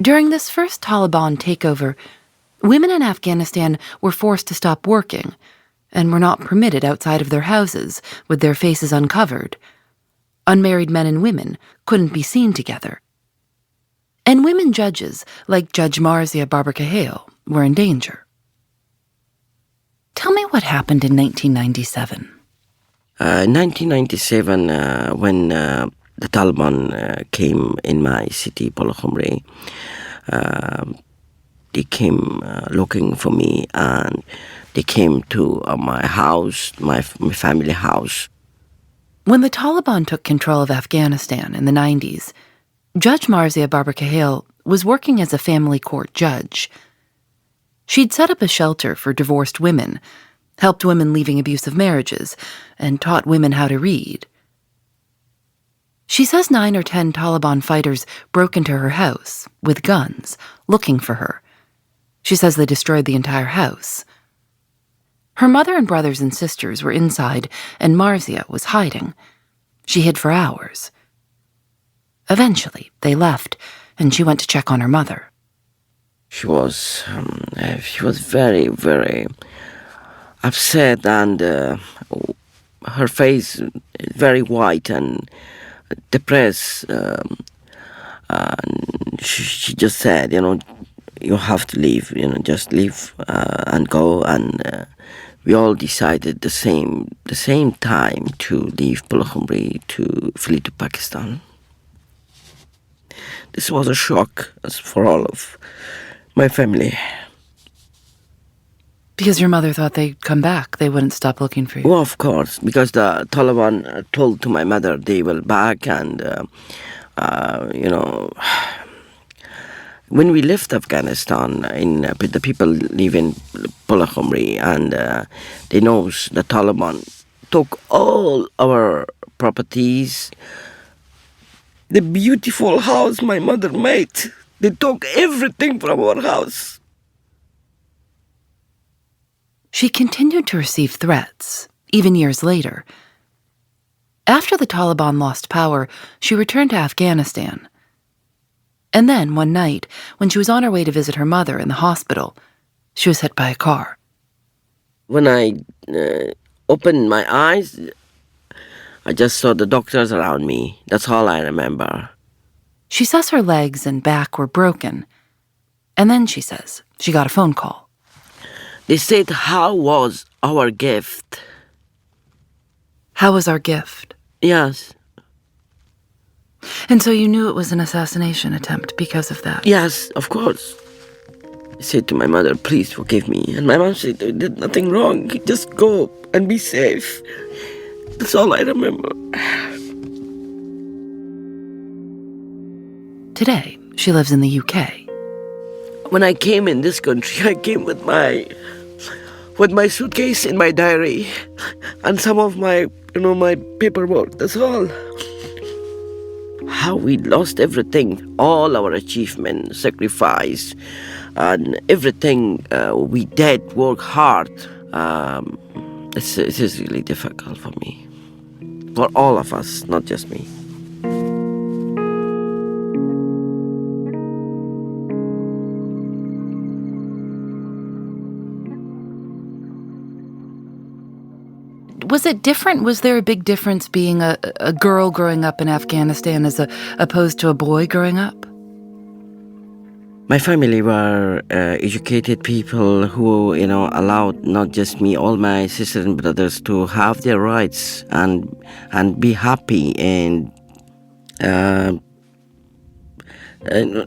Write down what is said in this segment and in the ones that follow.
During this first Taliban takeover, women in Afghanistan were forced to stop working and were not permitted outside of their houses with their faces uncovered. Unmarried men and women couldn't be seen together. And women judges, like Judge Marzia Babakarkhail, were in danger. Tell me what happened in 1997. 1997, when the Taliban came in my city, Babakarkhail, they came looking for me, and they came to my house, my family house. When the Taliban took control of Afghanistan in the 90s, Judge Marzia Babakarkhail was working as a family court judge. She'd set up a shelter for divorced women, helped women leaving abusive marriages, and taught women how to read. She says 9 or 10 Taliban fighters broke into her house with guns, looking for her. She says they destroyed the entire house. Her mother and brothers and sisters were inside, and Marzia was hiding. She hid for hours. Eventually, they left, and she went to check on her mother. She was very, very upset, and her face very white and depressed. And she just said, you have to leave, just leave and go. And we all decided the same time to leave Babakarkhail to flee to Pakistan. This was a shock for all of my family. Because your mother thought they'd come back, they wouldn't stop looking for you. Well, of course, because the Taliban told to my mother they will back, and when we left Afghanistan, the people live in Babakarkhail, and they know the Taliban took all our properties. The beautiful house my mother made, they took everything from our house. She continued to receive threats, even years later. After the Taliban lost power, she returned to Afghanistan. And then, one night, when she was on her way to visit her mother in the hospital, she was hit by a car. When I opened my eyes, I just saw the doctors around me. That's all I remember. She says her legs and back were broken. And then, she says, she got a phone call. They said, how was our gift? How was our gift? Yes. And so you knew it was an assassination attempt because of that? Yes, of course. I said to my mother, please forgive me. And my mom said, I did nothing wrong. Just go and be safe. That's all I remember. Today, she lives in the UK. When I came in this country, I came with my suitcase and my diary and some of my paperwork. That's all. How we lost everything, all our achievements, sacrifice, and everything we did, work hard. It is really difficult for me, for all of us, not just me. Was it different? Was there a big difference being a girl growing up in Afghanistan as opposed to a boy growing up? My family were educated people who, allowed not just me, all my sisters and brothers to have their rights and be happy. And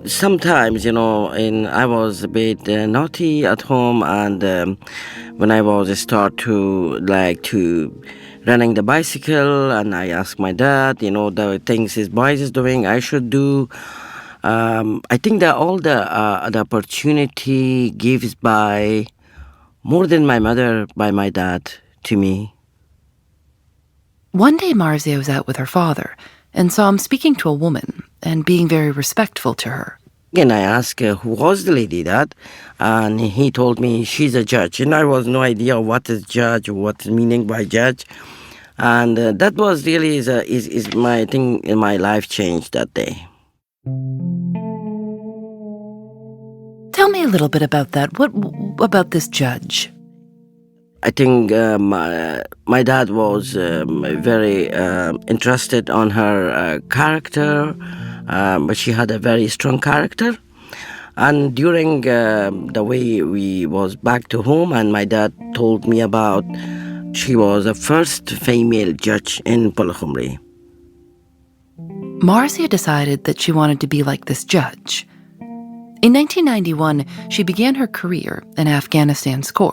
sometimes, I was a bit naughty at home, and when I was start to running the bicycle, and I asked my dad, the things his boys is doing, I should do. I think that all the opportunity gives by more than my mother, by my dad to me. One day Marzia was out with her father and saw him speaking to a woman and being very respectful to her. And I asked who was the lady, Dad, and he told me she's a judge. And I was no idea what is judge, what is meaning by judge. And that was really is my thing in my life changed that day. Tell me a little bit about that. What about this judge? I think my dad was very interested on her character, but she had a very strong character. And during the way we was back to home, and my dad told me about, she was the first female judge in Pulakhumri. Marzia decided that she wanted to be like this judge. In 1991, she began her career in Afghanistan's court.